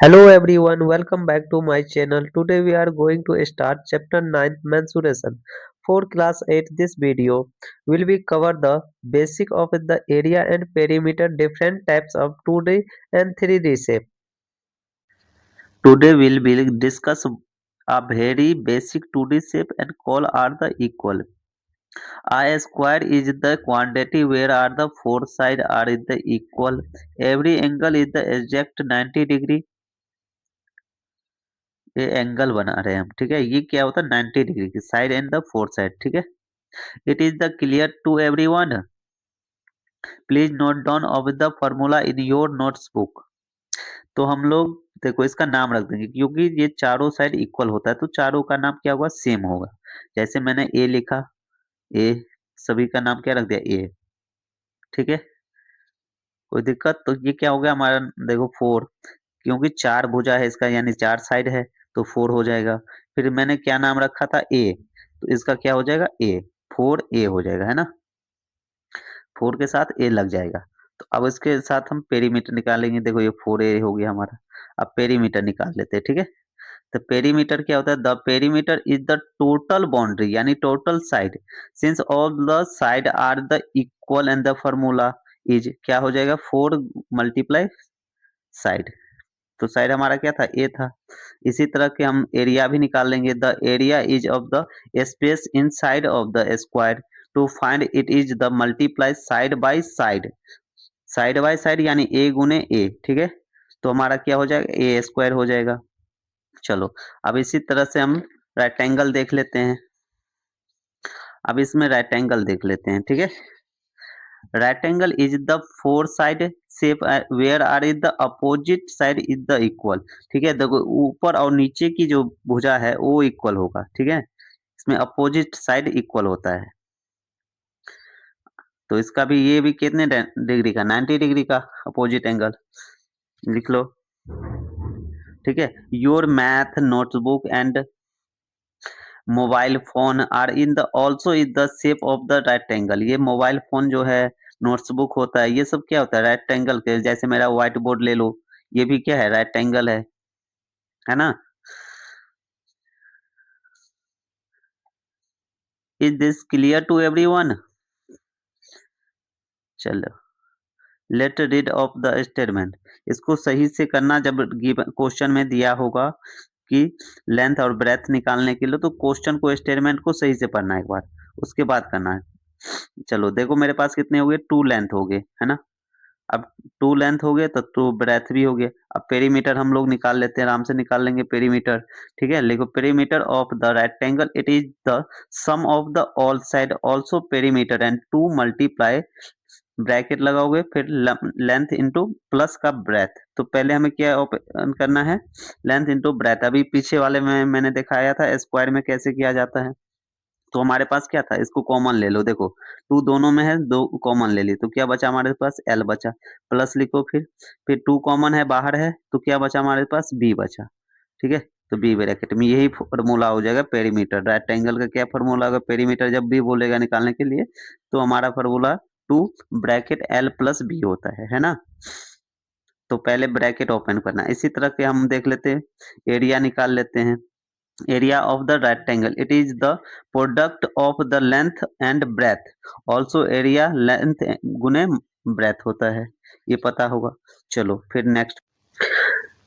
Hello everyone, welcome back to my channel. Today we are going to start chapter 9 mensuration for class 8. This video will be cover the basic of the area and perimeter, different types of 2D and 3D shape. Today we will discuss a very basic 2D shape and call are the equal. A square is the quantity where are the four sides are the equal. Every angle is the exact 90 degree. ये angle बना रहे हैं हम, ठीक है। ये क्या होता है 90 डिग्री की side and the four side, ठीक है। It is the clear to everyone. Please note down of the formula in your notes book. तो हम लोग देखो इसका नाम रख देंगे क्योंकि ये चारों साइड इक्वल होता है तो चारों का नाम क्या होगा, सेम होगा। जैसे मैंने ए लिखा, ए सभी का नाम क्या रख दिया, ए, ठीक है। कोई दिक्कत? तो ये क्या हो गया हमारा, देखो फोर, क्योंकि चार भुजा है इसका यानी चार साइड है तो फोर हो जाएगा। फिर मैंने क्या नाम रखा था, ए, तो इसका क्या हो जाएगा, ए, फोर ए हो जाएगा, है ना। फोर के साथ ए लग जाएगा। तो अब इसके साथ हम पेरीमीटर निकालेंगे। देखो ये फोर ए हो गया हमारा। अब पेरीमीटर निकाल लेते हैं, ठीक है। तो पेरीमीटर क्या होता है, the perimeter is the total boundary यानी total side since all the side are the equal and the formula is क्या हो जाएगा, फोर मल्टीप्लाई साइड। तो साइड हमारा क्या था, ए था। इसी तरह के हम एरिया भी निकाल लेंगे। The area is of the space in side of the square to find it is the multiply side by side. Side by side यानी ए गुने ए, ठीक है। तो हमारा क्या हो जाएगा, ए स्क्वायर हो जाएगा। चलो अब इसी तरह से हम राइट एंगल देख लेते हैं। अब इसमें राइट एंगल देख लेते हैं, ठीक है। Right angle is the four side shape where are is the opposite side is the equal, ठीक है। देखो ऊपर और नीचे की जो भुजा है वो इक्वल होगा, ठीक है। इसमें अपोजिट साइड इक्वल होता है। तो इसका भी ये भी कितने डिग्री का, 90 डिग्री का अपोजिट एंगल लिख लो, ठीक है। Your math notebook and mobile phone are in the also is the shape of the right angle. ये मोबाइल फोन जो है, नोट्सबुक होता है, ये सब क्या होता है, राइट एंगल के। जैसे मेरा व्हाइट बोर्ड ले लो, ये भी क्या है, राइट एंगल है ना। Is this clear to everyone? चलो let read of the statement. इसको सही से करना। जब क्वेश्चन में दिया होगा कि लेंथ और ब्रेथ निकालने के लिए, तो क्वेश्चन को स्टेटमेंट को सही से पढ़ना है एक बार, उसके बाद करना है। चलो देखो मेरे पास कितने हो गए, टू लेंथ हो गए, है ना। अब टू लेंथ हो गए तो टू ब्रेथ भी हो गया। अब पेरीमीटर हम लोग निकाल लेते हैं, आराम से निकाल लेंगे पेरीमीटर, ठीक है। लिखो perimeter of the rectangle angle it is the sum of the all side also perimeter and two multiply, bracket लगाओगे फिर लेंथ इंटू प्लस का ब्रेथ। तो पहले हमें क्या करना है, लेंथ इंटू ब्रेथ। अभी पीछे वाले में मैंने दिखाया था स्क्वायर में कैसे किया जाता है। तो हमारे पास क्या था, इसको कॉमन ले लो। देखो टू दोनों में है, दो कॉमन ले ली तो क्या बचा हमारे पास, एल बचा। प्लस लिखो फिर टू कॉमन है बाहर है तो क्या बचा हमारे पास, बी बचा, ठीक है। तो बी ब्रैकेट में यही फॉर्मूला हो जाएगा पेरीमीटर। राइट एंगल का क्या फॉर्मूला होगा, पेरीमीटर जब भी बोलेगा निकालने के लिए तो हमारा formula two bracket L plus B होता है ना। तो पहले ब्रैकेट ओपन करना। इसी तरह के हम देख लेते हैं, एरिया निकाल लेते हैं। area of the rectangle it is the product of the length and breadth, also area length गुने breadth होता है, ये पता होगा। चलो फिर नेक्स्ट,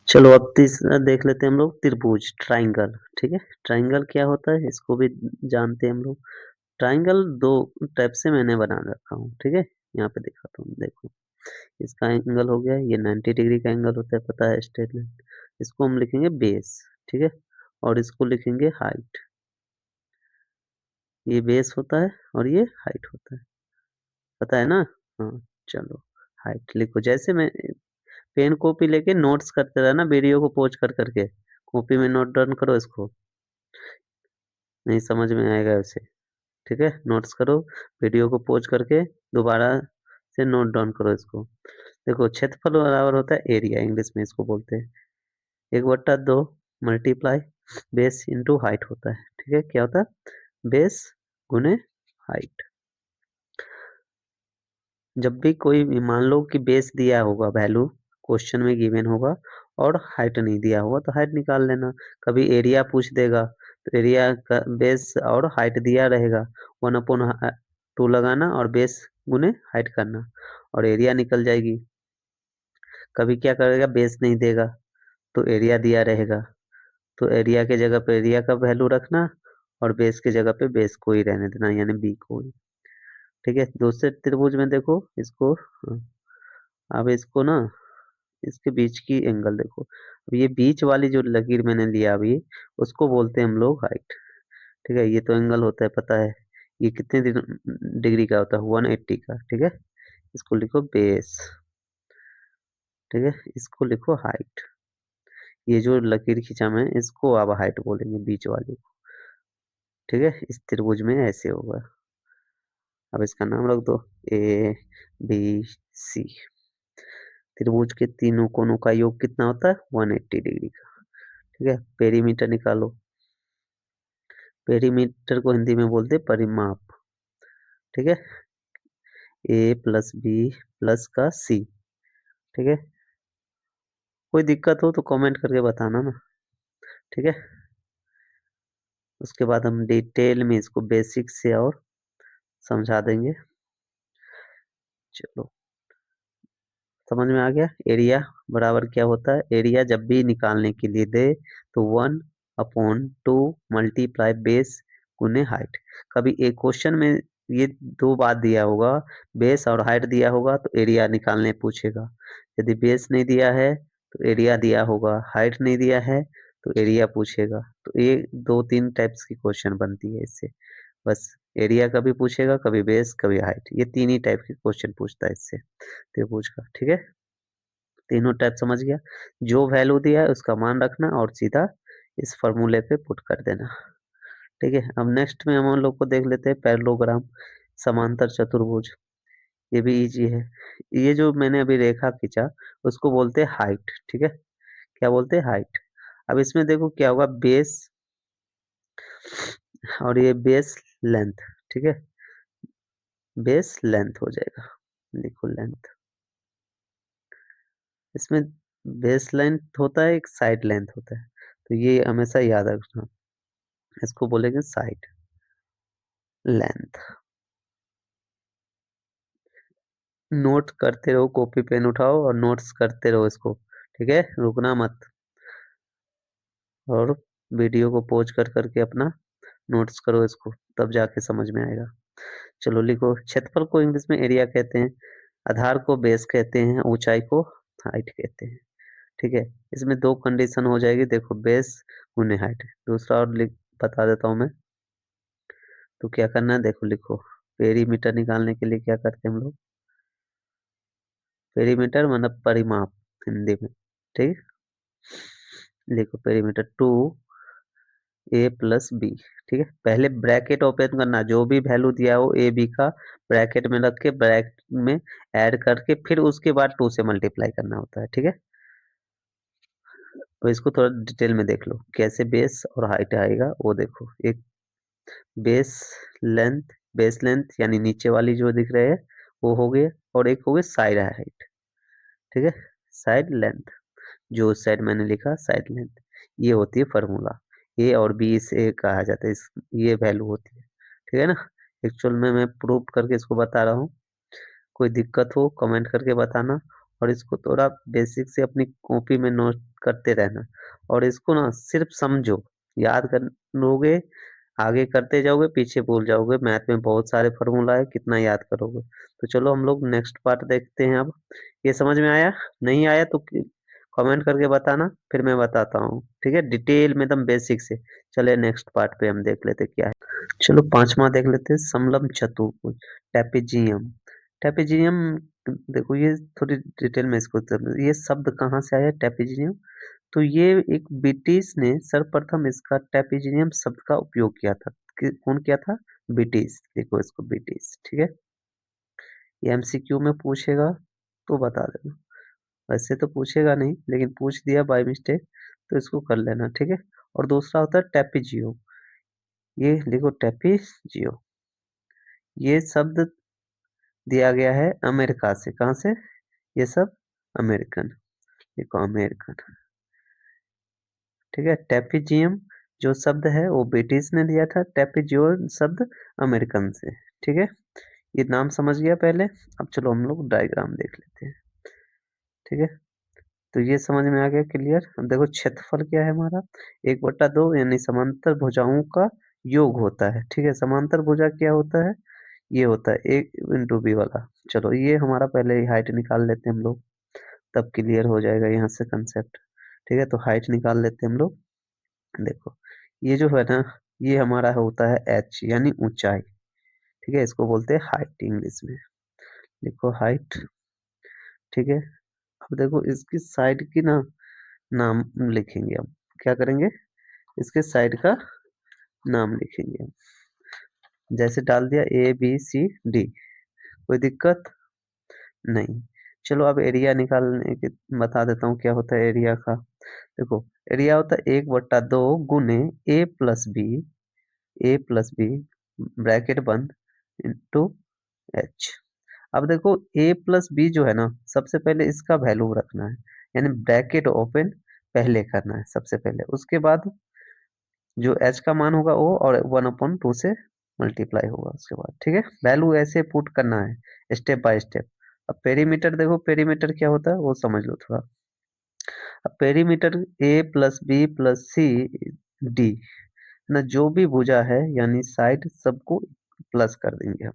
चलो अब तीसरा देख लेते हैं हम लोग, त्रिभुज, ट्राइंगल, ठीक है। ट्राइंगल क्या होता है इसको भी जानते हैं हम लोग। ट्राइंगल दो टाइप से मैंने बना रखा हूँ, ठीक है। यहाँ पे दिखाता हूँ, देखो इसका एंगल हो गया, ये 90 डिग्री का एंगल होता है, पता है स्ट्रेट लाइन। इसको हम लिखेंगे बेस, ठीक है। और इसको लिखेंगे हाइट। ये बेस होता है और ये हाइट होता है, पता है ना। हाँ चलो हाइट लिखो। जैसे मैं पेन कॉपी लेके नोट्स करते रहना, वीडियो को पॉज कर करके कॉपी में नोट डाउन करो इसको, नहीं समझ में आएगा वैसे, ठीक है। नोट्स करो, वीडियो को पॉज करके दोबारा से नोट डाउन करो इसको। देखो क्षेत्रफल बराबर होता है एरिया, इंग्लिश में इसको बोलते हैं, 1/2 मल्टीप्लाई बेस इंटू हाइट होता है, ठीक है। क्या होता है, बेस गुने हाइट। जब भी कोई मान लो कि बेस दिया होगा वैल्यू, क्वेश्चन में गिवन होगा और हाइट नहीं दिया होगा तो हाइट निकाल लेना। कभी एरिया पूछ देगा तो एरिया का बेस और हाइट दिया रहेगा, 1/2 लगाना और बेस गुने हाइट करना और एरिया निकल जाएगी। कभी क्या करेगा, बेस नहीं देगा तो एरिया दिया रहेगा, तो एरिया के जगह पे एरिया का वैल्यू रखना और बेस के जगह पे बेस को ही रहने देना, यानी बी को ही। ठीक है, दूसरे त्रिभुज में देखो इसको, अब इसको ना, इसके बीच की एंगल देखो। अब ये बीच वाली जो लकीर मैंने लिया अभी, उसको बोलते हैं हम लोग हाइट। ठीक है, ये तो एंगल होता है पता है, ये कितने डिग्री का होता है, 180 का। ठीक है, इसको लिखो बेस। ठीक है, इसको लिखो हाइट। ये जो लकीर खींचा मैं, इसको अब हाइट बोलेंगे, बीच वाली। ठीक है, इस त्रिभुज में ऐसे होगा। अब इसका नाम रख दो ए बी सी। त्रिभुज के तीनों कोनों का योग कितना होता है, 180 डिग्री का। ठीक है, पेरीमीटर निकालो। पेरीमीटर को हिंदी में बोलते हैं परिमाप। ठीक है, ए प्लस बी प्लस का सी। ठीक है, कोई दिक्कत हो तो कमेंट करके बताना ना। ठीक है, उसके बाद हम डिटेल में इसको बेसिक से और समझा देंगे। चलो, समझ में आ गया। एरिया बराबर क्या होता है, एरिया जब भी निकालने के लिए दे तो 1/2 मल्टीप्लाई बेस गुने हाइट। कभी एक क्वेश्चन में ये दो बात दिया होगा, बेस और हाइट दिया होगा तो एरिया निकालने पूछेगा। यदि बेस नहीं दिया है तो एरिया दिया होगा, हाइट नहीं दिया है तो एरिया पूछेगा। तो ये 2-3 टाइप्स की क्वेश्चन बनती है इससे। बस एरिया कभी पूछेगा, कभी बेस, कभी हाइट, ये तीन ही टाइप के क्वेश्चन पूछता है इससे त्रिभुज का। ठीक है, तीनों टाइप समझ गया। जो वैल्यू दिया है उसका मान रखना और सीधा इस फॉर्मूले पे पुट कर देना। ठीक है, अब नेक्स्ट में हम लोग को देख लेते हैं पैरेललोग्राम, समांतर चतुर्भुज। ये भी इजी है। ये जो मैंने अभी रेखा खींचा उसको बोलते हैं हाइट। ठीक है, क्या बोलते हैं, हाइट। अब इसमें देखो क्या होगा, बेस और ये बेस लेंथ। ठीक है, बेस लेंथ हो जाएगा, लिखो लेंथ। इसमें बेस लेंथ होता है, एक साइड लेंथ होता है, तो ये हमेशा याद रखना, इसको बोलेंगे साइड लेंथ। नोट करते रहो, कॉपी पेन उठाओ और नोट्स करते रहो इसको। ठीक है, रुकना मत, और वीडियो को पॉज कर करके अपना नोट्स करो इसको, तब जाके समझ में आएगा। चलो लिखो, क्षेत्रफल को इंग्लिश में एरिया कहते हैं, आधार को बेस कहते हैं, ऊंचाई को हाइट कहते हैं। ठीक है, इसमें दो कंडीशन हो जाएगी, देखो बेस गुने हाइट। दूसरा और लिख बता देता हूँ मैं, तो क्या करना है देखो, लिखो पेरीमीटर निकालने के लिए क्या करते हैं हम लोग, पेरीमीटर मतलब परिमाप हिंदी में। ठीक, लिखो पेरीमीटर 2a प्लस बी। ठीक है, पहले ब्रैकेट ओपन करना, जो भी वैल्यू दिया हो ए बी का ब्रैकेट में रख के ब्रैकेट में ऐड करके फिर उसके बाद 2 से मल्टीप्लाई करना होता है। ठीक है, तो इसको थोड़ा डिटेल में देख लो कैसे बेस और हाइट आएगा, वो देखो। एक बेस लेंथ, बेस लेंथ यानी नीचे वाली जो दिख रहे हैं वो हो गए, और एक हो गए साइड हाइट। ठीक है, साइड लेंथ, जो उस साइड मैंने लिखा साइड लेंथ, ये होती है फॉर्मूला। ए और बी से कहा जाता है, इस ये वैल्यू होती है। ठीक है ना, एक्चुअल में मैं प्रूव करके इसको बता रहा हूँ। कोई दिक्कत हो कमेंट करके बताना, और इसको थोड़ा बेसिक से अपनी कॉपी में नोट करते रहना, और इसको ना सिर्फ समझो, याद कर लोगे, आगे करते जाओगे पीछे भूल जाओगे। मैथ में बहुत सारे फॉर्मूला है, कितना याद करोगे। तो चलो हम लोग नेक्स्ट पार्ट देखते हैं अब। ये समझ में आया, नहीं आया तो कमेंट करके बताना, फिर मैं बताता हूँ। ठीक है, डिटेल में एकदम बेसिक से। चले नेक्स्ट पार्ट पे हम देख लेते क्या है। चलो पांचवा देख लेते हैं, समलम चतुर्भुज, ट्रेपेजियम। ट्रेपेजियम, देखो ये थोड़ी डिटेल में इसको ये शब्द कहाँ से आया ट्रेपेजियम, तो ये एक ब्रिटिश ने सर्वप्रथम इसका ट्रेपेजियम शब्द का उपयोग किया था। कौन किया था, ब्रिटिश। देखो इसको ब्रिटिश। ठीक है, ये एमसीक्यू में पूछेगा तो बता देना, वैसे तो पूछेगा नहीं लेकिन पूछ दिया बाय मिस्टेक तो इसको कर लेना। ठीक है, और दूसरा होता है ट्रेपेजियो, ये लिखो ट्रेपेजियो। ये शब्द दिया गया है अमेरिका से, कहाँ से, ये सब अमेरिकन। देखो अमेरिकन, ठीक है। टैपिजियम जो शब्द है वो ब्रिटिश ने दिया था, टैपिजियो शब्द अमेरिकन से, ठीक है। ये नाम समझ गया पहले। अब चलो हम लोग डायग्राम देख लेते हैं, ठीक है। तो ये समझ में आ गया क्लियर। अब देखो क्षेत्रफल क्या है हमारा, 1/2 यानी समांतर भुजाओं का योग होता है, ठीक है। समांतर भुजा क्या होता है, ये होता है 1 × b वाला। चलो ये हमारा पहले ही हाइट निकाल लेते हैं हम लोग, तब क्लियर हो जाएगा यहाँ से कंसेप्ट, ठीक है। तो हाइट निकाल लेते हैं हम लोग। देखो ये जो है ना, ये हमारा होता है h यानी ऊंचाई, ठीक है। इसको बोलते हैं हाइट इंग्लिश में। देखो हाइट, ठीक है। अब देखो इसकी साइड की ना नाम लिखेंगे हम, क्या करेंगे, इसके साइड का नाम लिखेंगे हम। जैसे डाल दिया ABCD, कोई दिक्कत नहीं। चलो अब एरिया निकालने के बता देता हूँ क्या होता है एरिया का। देखो एरिया होता है 1/2 गुने A+B, A+B ब्रैकेट बंद इंटू H। अब देखो A+B जो है ना, सबसे पहले इसका वैल्यू रखना है, यानी ब्रैकेट ओपन पहले करना है सबसे पहले, उसके बाद जो h का मान होगा वो और 1/2 से मल्टीप्लाई होगा उसके बाद, ठीक है। वैल्यू ऐसे पुट करना है स्टेप बाय स्टेप। अब पेरीमीटर देखो, पेरीमीटर क्या होता है वो समझ लो थोड़ा। अब पेरीमीटर A+B+C+D ना, जो भी भुजा है यानी साइड सबको प्लस कर देंगे हम।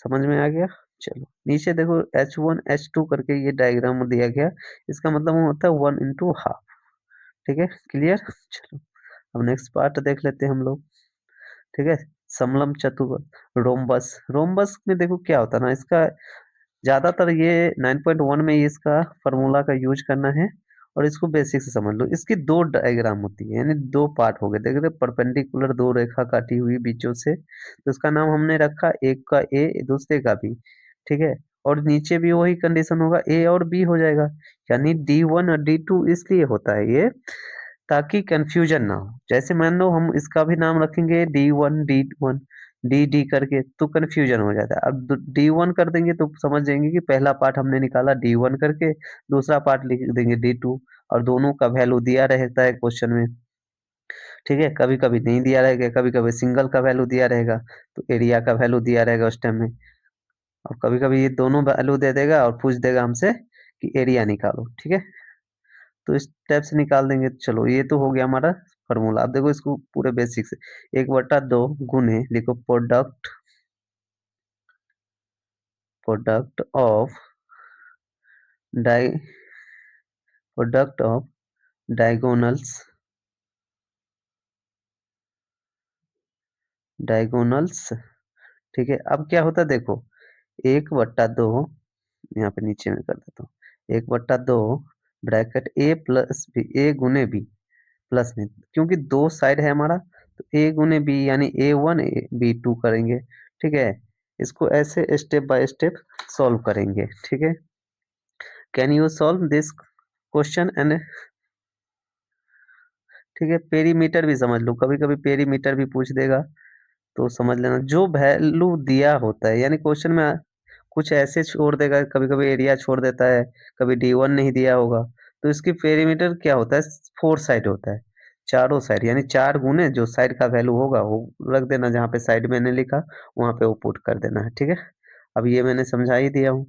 समझ में आ गया। चलो नीचे देखो H1 H2 करके ये डायग्राम दिया गया, इसका मतलब वो होता है 1/2, ठीक है क्लियर। चलो अब नेक्स्ट पार्ट देख लेते हैं हम लोग, ठीक है। समलम चतुर्भुज, रोम्बस, रोम्बस में देखो क्या होता है ना, इसका ज्यादातर ये 9.1 में इसका फॉर्मूला का यूज करना है, और इसको बेसिक से समझ लो। इसकी दो डायग्राम होती है, यानी दो पार्ट हो गए, देख रहे परपेंडिकुलर दो रेखा काटी हुई बीचों से, तो इसका नाम हमने रखा एक का ए दूसरे का बी, ठीक है। और नीचे भी वही कंडीशन होगा, ए और बी हो जाएगा, यानी D1 और D2 इसलिए होता है ये ताकि कंफ्यूजन ना हो। जैसे मान लो हम इसका भी नाम रखेंगे D1 डी डी करके, तो कंफ्यूजन हो जाता है। अब D1 कर देंगे तो समझ जाएंगे कि पहला पार्ट हमने निकाला D1 करके, दूसरा पार्ट लिख देंगे D2, और दोनों का वैल्यू दिया रहता है क्वेश्चन में, ठीक है। कभी कभी नहीं दिया रहेगा, कभी कभी सिंगल का वैल्यू दिया रहेगा, तो एरिया का वैल्यू दिया रहेगा उस टाइम में, और कभी कभी ये दोनों वैल्यू दे देगा और पूछ देगा हमसे कि एरिया निकालो, ठीक है। तो इस टाइप से निकाल देंगे। चलो ये तो हो गया हमारा फॉर्मूला। अब देखो इसको पूरे बेसिक से, 1/2 गुने लिखो product of dia product of diagonals, diagonals, ठीक है। अब क्या होता है देखो, 1/2, यहाँ पे नीचे में कर देता हूँ, 1/2 ब्रैकेट A+B, A गुने बी, प्लस में, क्योंकि दो साइड है हमारा, तो A गुने बी यानी A1 B2 करेंगे, ठीक है। इसको ऐसे स्टेप बाय स्टेप सॉल्व करेंगे, ठीक है। Can you solve this question and, ठीक है। पेरीमीटर भी समझ लो, कभी कभी पेरीमीटर भी पूछ देगा, तो समझ लेना जो वैल्यू दिया होता है, यानी क्वेश्चन में कुछ ऐसे छोड़ देगा, कभी कभी एरिया छोड़ देता है, कभी D1 नहीं दिया होगा, तो इसकी पेरीमीटर क्या होता है, 4 साइड होता है, चारों साइड, यानी 4 गुने जो साइड का वैल्यू होगा वो रख देना, जहाँ पे साइड मैंने लिखा वहां पे वो पुट कर देना है, ठीक है। अब ये मैंने समझा ही दिया हूँ,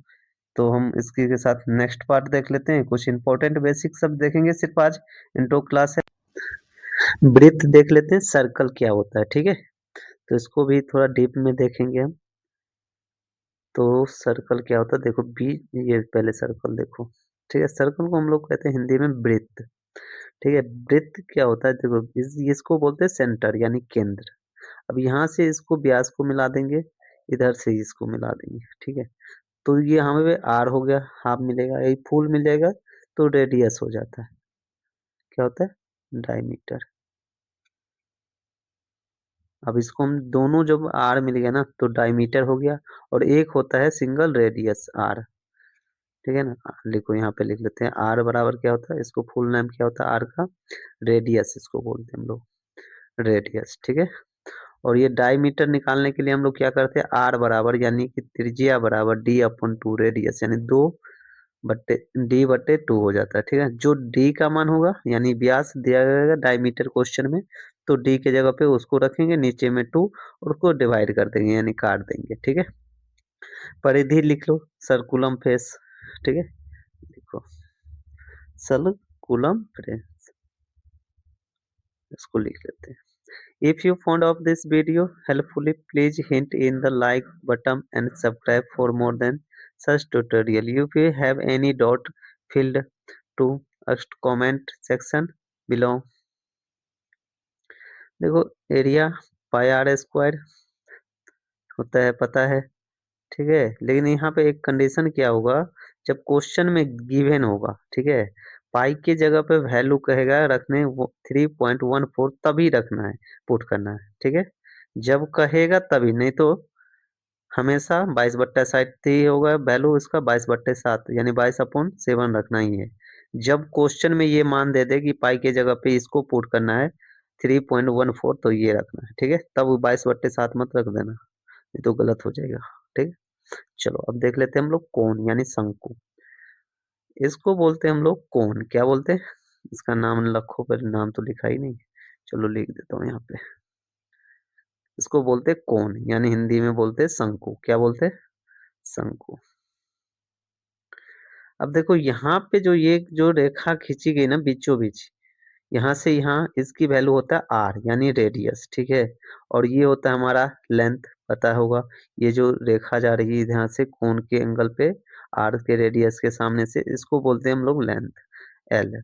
तो हम इसके के साथ नेक्स्ट पार्ट देख लेते हैं। कुछ इंपॉर्टेंट बेसिक सब देखेंगे सिर्फ आज, इंट्रो क्लास है। वृत्त देख लेते हैं, सर्कल क्या होता है, ठीक है। तो इसको भी थोड़ा डीप में देखेंगे हम। तो सर्कल क्या होता है देखो, बी, ये पहले सर्कल देखो, ठीक है। सर्कल को हम लोग कहते हैं हिंदी में वृत्त, ठीक है। वृत्त क्या होता है देखो, इसको बोलते हैं सेंटर यानी केंद्र। अब यहाँ से इसको व्यास को मिला देंगे, इधर से इसको मिला देंगे, ठीक है। तो ये हमें आर हो गया, हाफ मिलेगा, ये फुल मिलेगा, तो रेडियस हो जाता है, क्या होता है, डायमीटर। अब इसको हम दोनों जब आर मिल गया ना, तो डायमीटर हो गया, और एक होता है सिंगल रेडियस आर, ठीक है ना। लिखो यहाँ पे लिख लेते हैं, आर बराबर क्या होता है, इसको फुल नेम क्या होता है आर का, रेडियस इसको बोलते हैं हम लोग, रेडियस, ठीक है। और ये डायमीटर निकालने के लिए हम लोग क्या करते हैं, आर बराबर यानी कि त्रिज्या बराबर D/2 रेडियस, यानी 2 बट्टे डी बट्टे 2 हो जाता है, ठीक है? जो डी का मान होगा यानी व्यास दिया रहेगा डायमीटर क्वेश्चन में, तो डी की जगह पे उसको रखेंगे, नीचे में 2 और उसको डिवाइड कर देंगे यानी काट देंगे, ठीक है? परिधि लिख लो, सर्कुलम फेस, ठीक है? देखो सर्कुलम फेस, इसको लिख लेते हैं। If you found of this video helpful, please hit in the like button and subscribe for more than such tutorial. If you have any doubt, feel to us comment section below. देखो area pi are square होता है पता है, ठीक है? लेकिन यहाँ पे एक कंडीशन क्या होगा, जब क्वेश्चन में गिवन होगा, ठीक है? पाई की जगह पे वैल्यू कहेगा रखने वो 3.14 तभी रखना है, पुट करना है, ठीक है? जब कहेगा तभी, नहीं तो हमेशा 22/7 ही होगा वैल्यू इसका 22/7 यानी 22/7 रखना ही है। जब क्वेश्चन में ये मान दे दे कि पाई की जगह पे इसको पुट करना है 3.14 तो ये रखना है, ठीक है? तब 22/7 मत रख देना, नहीं तो गलत हो जाएगा, ठीक है? चलो अब देख लेते हैं हम लोग कोण यानी शंकु। इसको बोलते हैं हम लोग कोण, क्या बोलते हैं? इसका नाम रखो, पर नाम तो लिखा ही नहीं। चलो लिख देता हूँ यहाँ पे। इसको बोलते हैं कोण यानी हिंदी में बोलते हैं शंकु। क्या बोलते हैं? शंकु। अब देखो यहाँ पे जो ये जो रेखा खींची गई ना बीचों बीच, यहाँ से यहाँ इसकी वैल्यू होता है आर यानी रेडियस, ठीक है? और ये होता है हमारा लेंथ, पता होगा। ये जो रेखा जा रही है यहाँ से कोण के एंगल पे आर के रेडियस के सामने से, इसको बोलते हैं हम लोग लेंथ एल।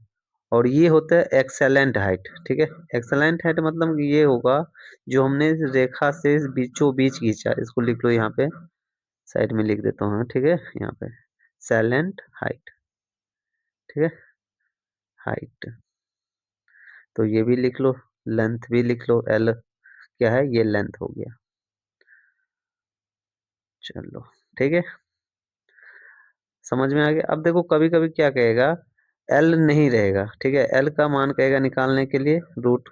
और ये होता है एक्सेलेंट हाइट, ठीक है? एक्सेलेंट हाइट मतलब ये होगा जो हमने रेखा से बीचों बीच खींचा, इसको लिख लो यहाँ पे, साइड में लिख देता हूँ, ठीक है? यहाँ पे सेलेंट हाइट, ठीक है? हाइट, तो ये भी लिख लो, लेंथ भी लिख लो, एल क्या है, ये लेंथ हो गया। चलो ठीक है, समझ में आ गया। अब देखो कभी कभी क्या कहेगा, एल नहीं रहेगा, ठीक है? एल का मान कहेगा निकालने के लिए रूट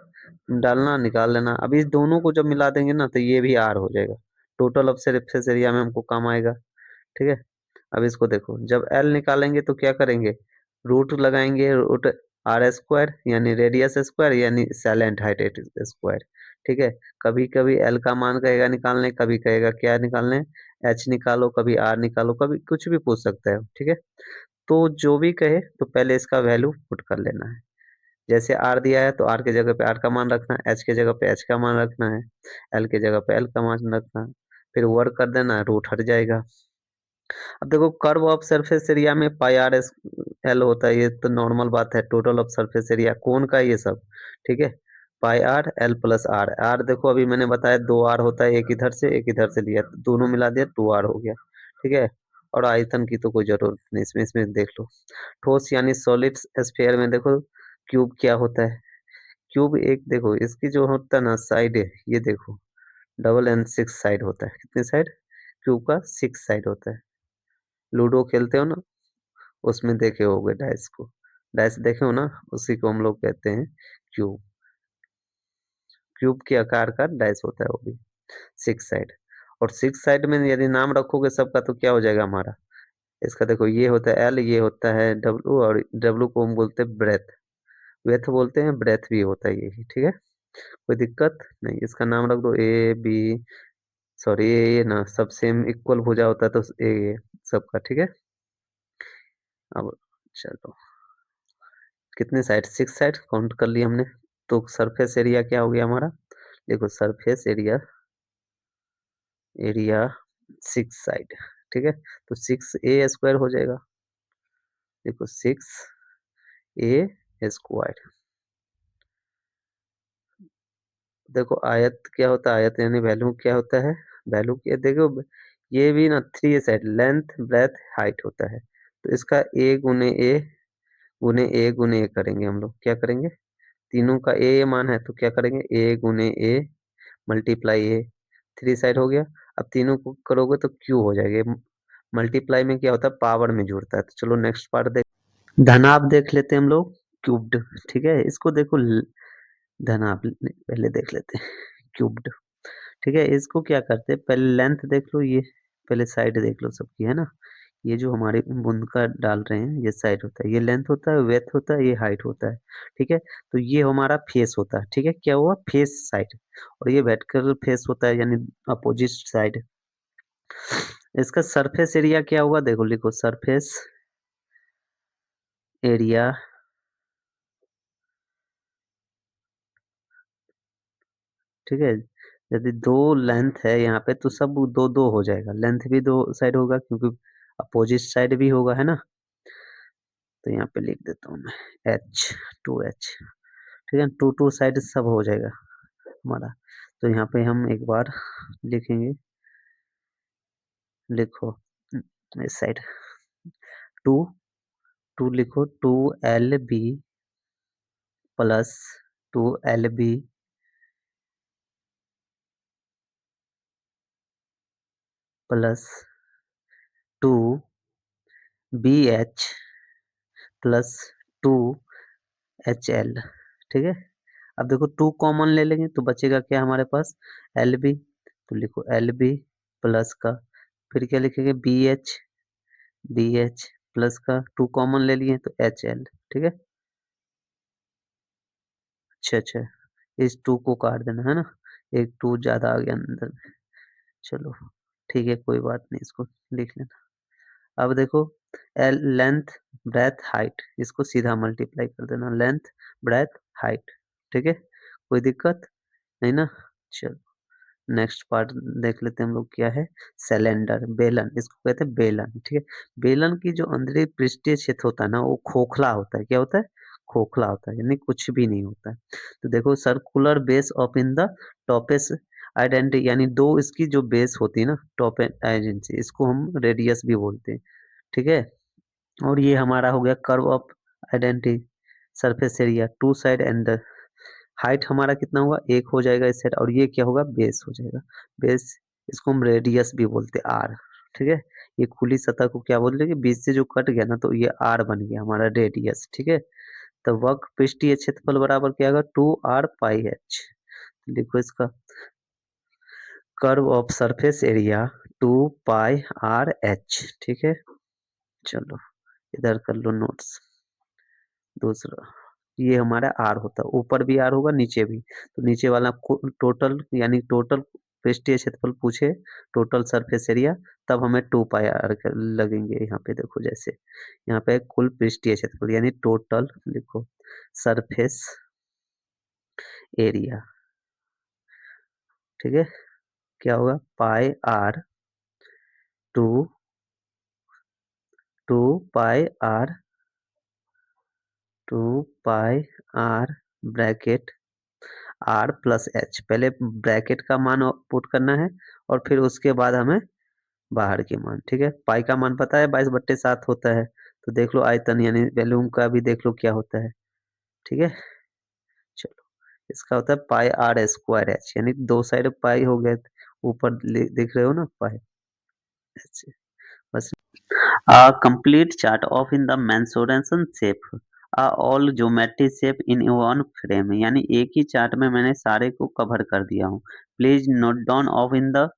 डालना, निकाल लेना। अब इस दोनों को जब मिला देंगे ना तो ये भी आर हो जाएगा। टोटल ऑफ सरफेस एरिया में हमको काम आएगा, ठीक है? अब इसको देखो, जब एल निकालेंगे तो क्या करेंगे, रूट लगाएंगे, रूट आर स्क्वायर यानी रेडियस स्क्वायर यानी सैलेंट हाइट स्क्वायर, ठीक है? कभी कभी एल का मान कहेगा निकालने, कभी कहेगा क्या निकालने, एच निकालो, कभी आर निकालो, कभी कुछ भी पूछ सकता है, ठीक है? तो जो भी कहे तो पहले इसका वैल्यू पुट कर लेना है। जैसे आर दिया है तो आर की जगह पे आर का मान रखना है, एच की जगह पे एच का मान रखना है, एल की जगह पे एल का मान रखना है, फिर वर्क कर देना है, रूट हट जाएगा। अब देखो कर्व ऑफ सरफेस एरिया में पाई आर एस एल होता है, ये तो नॉर्मल बात है। टोटल ऑफ सरफेस एरिया कौन का ये सब, ठीक है? Pi R L plus R, R देखो अभी मैंने बताया 2 आर होता है, एक इधर से लिया, तो दोनों मिला दिया 2 आर हो गया, ठीक है? और आयतन की तो कोई जरूरत नहीं, इसमें देख लो। ठोस यानी सॉलिड स्फीयर में देखो क्यूब क्या होता है, क्यूब एक देखो इसकी जो होता है ना साइड है, ये देखो डबल एंड 6 साइड होता है। कितने साइड? क्यूब का 6 साइड होता है। लूडो खेलते हो ना, उसमें देखे होगे डाइस को, डाइस देखे हो ना, उसी को हम लोग कहते हैं क्यूब। क्यूब के आकार का डाइस होता है वो भी 6 साइड। और 6 साइड में यदि नाम रखोगे सबका तो क्या हो जाएगा हमारा, इसका देखो ये होता है एल, ये होता है डब्लू, और डब्लू को हम बोलते हैं ब्रेथ, वेथ बोलते हैं, ब्रेथ भी होता है यही, ठीक है? कोई दिक्कत नहीं, इसका नाम रख दो ए बी, सॉरी ये ना सब सेम इक्वल भुजा होता है तो ए सबका, ठीक है? अब चलो, कितने साइड? 6 साइड काउंट कर लिया हमने। तो सरफेस एरिया क्या हो गया हमारा, देखो सरफेस एरिया, एरिया 6 साइड, ठीक है? तो 6 a² हो जाएगा। देखो 6 a²। देखो आयत क्या होता है, आयत यानी वैल्यू क्या होता है, वैल्यू क्या देखो, ये भी ना 3 साइड लेंथ ब्रेथ हाइट होता है, तो इसका ए गुने ए करेंगे हम लोग, क्या करेंगे, तीनों का ए मान है तो क्या करेंगे, A × A multiply A, 3 side हो गया। अब तीनों को करोगे तो क्यू हो जाएगा, मल्टीप्लाई में क्या होता है पावर में जुड़ता है। तो चलो नेक्स्ट पार्ट देख, धनाभ देख लेते हैं हम लोग, क्यूब्ड, ठीक है? इसको देखो धनाभ पहले देख लेते हैं, क्यूब्ड, ठीक है? इसको क्या करते हैं, पहले लेंथ देख लो, ये पहले साइड देख लो सबकी, है ना? ये जो हमारे बूंद का डाल रहे हैं ये साइड होता है, ये लेंथ होता है, विड्थ होता है, ये हाइट होता है, ठीक है? तो ये हमारा फेस होता है, ठीक है? क्या हुआ? Face side. और ये वर्टिकल फेस होता है यानी अपोजिट साइड। इसका सरफेस एरिया क्या होगा? देखो लिखो सरफेस एरिया ठीक है? यदि 2 लेंथ है यहाँ पे तो सब 2-2 हो जाएगा। लेंथ भी 2 साइड होगा क्योंकि अपोजिट साइड भी होगा, है ना? तो यहाँ पे लिख देता हूँ मैं एच, 2h ठीक है? 2-2 साइड सब हो जाएगा हमारा। तो यहाँ पे हम एक बार लिखेंगे, लिखो इस साइड 2, 2 लिखो 2LB plus 2LB plus 2BH plus 2HL ठीक है? अब देखो 2 कॉमन ले लेंगे तो बचेगा क्या हमारे पास? LB तो लिखो LB प्लस का फिर क्या लिखेंगे? BH प्लस का 2 कॉमन ले लिए तो HL ठीक है? अच्छा, इस 2 को काट देना है ना? एक 2 ज़्यादा आ गया अंदर में। चलो ठीक है कोई बात नहीं इसको लिख लेना। अब देखो एल लेंथ, ब्रेथ, हाइट इसको सीधा मल्टीप्लाई कर देना लेंथ, ब्रेथ, हाइट ठीक है? कोई दिक्कत नहीं ना? चलो नेक्स्ट पार्ट देख लेते हैं हम लोग क्या है? सिलेंडर, बेलन इसको कहते हैं बेलन ठीक है? बेलन की जो अंदर पृष्ठीय क्षेत्र होता है ना वो खोखला होता है। क्या होता है? खोखला होता है यानी कुछ भी नहीं होता है। तो देखो circular base of in the टॉपेस आइडेंटिटी यानी 2 इसकी जो बेस होती है ना टॉप आइडेंटिटी इसको हम रेडियस भी बोलते हैं, ठीक है? और ये हमारा हो गया curve of identity surface area, 2 side and height हमारा कितना होगा? 1 हो जाएगा इस साइड और ये क्या होगा? बेस हो जाएगा। बेस इसको हम रेडियस भी बोलते हैं आर, ठीक है? ये खुली सतह को क्या बोलते हैं कि बीच से जो कट गया ना तो ये आर बन गया हमारा रेडियस, ठीक है? तो वक्र पृष्ठीय क्षेत्रफल बराबर क्या होगा? 2r पाई h। देखो इसका curve of surface area 2 pi R H ठीक है? चलो इधर कर लो नोट्स। दूसरा ये हमारा आर होता है, ऊपर भी आर होगा नीचे भी। तो नीचे वाला को टोटल यानी टोटल पृष्ठीय क्षेत्रफल पूछे, टोटल सरफेस एरिया तब हमें 2 पाई आर लगेंगे। यहाँ पे देखो जैसे यहाँ पे कुल पृष्ठीय क्षेत्रफल यानी टोटल लिखो सरफेस एरिया ठीक है? क्या होगा? Pi R two 2 pi R 2 pi R bracket R plus H पहले ब्रैकेट का मान पुट करना है और फिर उसके बाद हमें बाहर के मान ठीक है? पाई का मान पता है 22/7 होता है। तो देख लो आयतन यानी वॉल्यूम का भी देख लो क्या होता है, ठीक है? चलो इसका होता है पाई आर स्क्वायर एच यानी 2 साइड पाई हो गए ऊपर देख रहे हो ना पाई एच बस। A complete chart of in the mensuration shape are all geometry shape in one frame यानी एक ही चार्ट में मैंने सारे को कवर कर दिया हूँ। Please note down of in the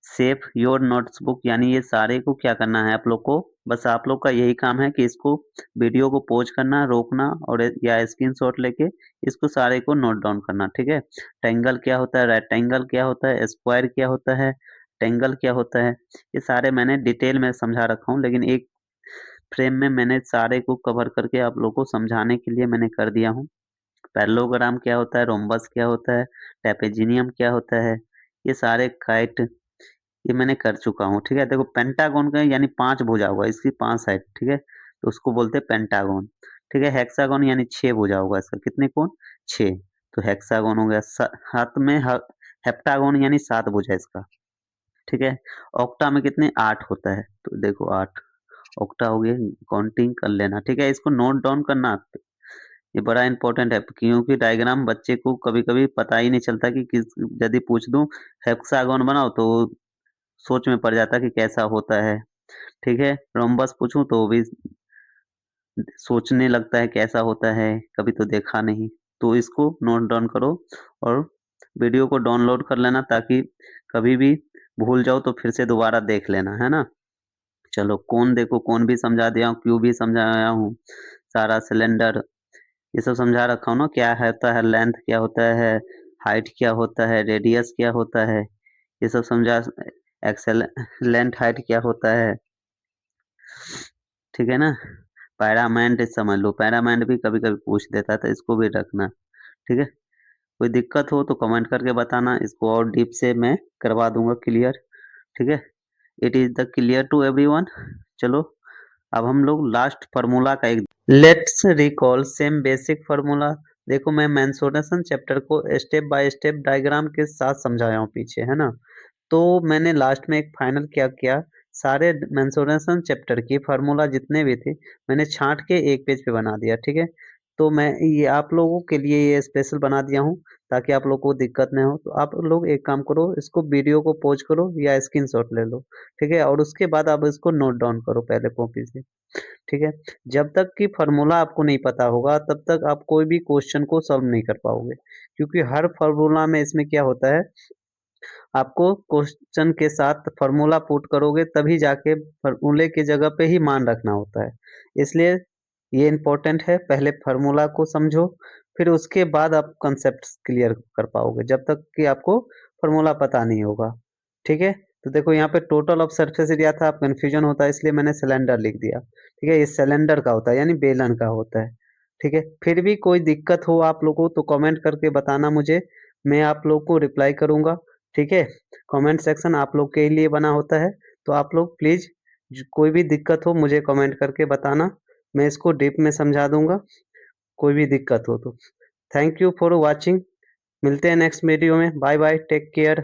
safe your notebook यानी ये सारे को क्या करना है आप लोग को? बस आप लोग का यही काम है कि इसको वीडियो को पॉज करना, रोकना और या स्क्रीनशॉट लेके इसको सारे को नोट डाउन करना, ठीक है? ट्रायंगल क्या होता है, रेक्टेंगल क्या होता है, स्क्वायर क्या होता है, ट्रायंगल क्या होता है, ये सारे मैंने डिटेल में समझा रखा हूँ लेकिन एक फ्रेम में मैंने सारे को कवर करके आप लोग को समझाने के लिए मैंने कर दिया हूँ। पैरेललोग्राम क्या होता है, रोम्बस क्या होता है, ट्रेपेजियम क्या होता है, ये सारे काइट ये मैंने कर चुका हूँ, ठीक है? देखो पेंटागन का यानी 5 भुजा होगा, इसकी 5 साइड, ठीक है? तो उसको बोलते हैं पेंटागन, ठीक है? हेक्सागन यानी 6 भुजा होगा इसका, कितने कोण? 6 तो हेक्सागन हो गया। हाथ में हेप्टागन यानी 7 भुजा इसका, ठीक है? ऑक्टा में कितने? 8 होता है, तो देखो 8 ऑक्टा हो गया, काउंटिंग कर लेना, ठीक है? इसको नोट डाउन करना, ये बड़ा इंपॉर्टेंट है क्योंकि डायग्राम बच्चे को कभी-कभी पता ही नहीं चलता कि किस यदि पूछ दूँ हेक्सागन बनाओ तो सोच में पड़ जाता है कि कैसा होता है, ठीक है? रोम्बस पूछूँ तो भी सोचने लगता है कैसा होता है, कभी तो देखा नहीं। तो इसको नोट डाउन करो और वीडियो को डाउनलोड कर लेना ताकि कभी भी भूल जाओ तो फिर से दोबारा देख लेना, है ना? चलो कोन देखो, कोन भी समझा दिया हूँ, क्यूब भी समझाया हूँ, सारा सिलेंडर ये सब समझा रखा हूँ ना, क्या होता है लेंथ, क्या होता है हाइट, क्या होता है रेडियस, क्या होता है, ये सब समझा। एक्सेल लेंथ हाइट क्या होता है, ठीक है ना। पैरामेंट समझ लो, पैरामेंट भी कभी कभी पूछ देता है तो इसको भी रखना, ठीक है। कोई दिक्कत हो तो कमेंट करके बताना, इसको और डीप से मैं करवा दूंगा क्लियर, ठीक है। It is the clear to everyone. चलो अब हम लोग लास्ट फार्मूला का एक let's recall same basic formula. देखो मैं मेंसुरेशन चैप्टर को स्टेप बाय स्टेप डायग्राम के साथ समझाया हूँ पीछे, है ना। तो मैंने लास्ट में एक फाइनल क्या किया, सारे मेंसुरेशन चैप्टर की फार्मूला जितने भी थे मैंने छांट के एक पेज पे बना दिया, ठीक है। तो मैं ये आप लोगों के लिए ये स्पेशल बना दिया हूँ ताकि आप लोगों को दिक्कत नहीं हो। तो आप लोग एक काम करो, इसको वीडियो को पॉज करो या स्क्रीनशॉट ले लो, ठीक है। और उसके बाद आप इसको नोट डाउन करो पहले कॉपी से, ठीक है। जब तक कि फार्मूला आपको नहीं पता होगा तब तक आप कोई भी क्वेश्चन को सॉल्व नहीं कर पाओगे, क्योंकि हर फार्मूला में इसमें क्या होता है, आपको क्वेश्चन के साथ फार्मूला पुट करोगे तभी जाके फार्मूले की जगह पे ही मान रखना होता है। इसलिए ये इम्पोर्टेंट है, पहले फार्मूला को समझो, फिर उसके बाद आप कॉन्सेप्ट्स क्लियर कर पाओगे, जब तक कि आपको फार्मूला पता नहीं होगा, ठीक है। तो देखो यहाँ पे टोटल ऑफ सरफेस एरिया था, आप कंफ्यूजन होता है इसलिए मैंने सिलेंडर लिख दिया, ठीक है। ये सिलेंडर का होता है यानी बेलन का होता है, ठीक है। फिर भी कोई दिक्कत हो आप लोगों को तो कमेंट करके बताना मुझे, मैं आप लोग को रिप्लाई करूंगा, ठीक है। कमेंट सेक्शन आप लोग के लिए बना होता है, तो आप लोग प्लीज कोई भी दिक्कत हो मुझे कमेंट करके बताना, मैं इसको डीप में समझा दूंगा कोई भी दिक्कत हो तो। थैंक यू फॉर वॉचिंग, मिलते हैं नेक्स्ट वीडियो में, बाय बाय, टेक केयर।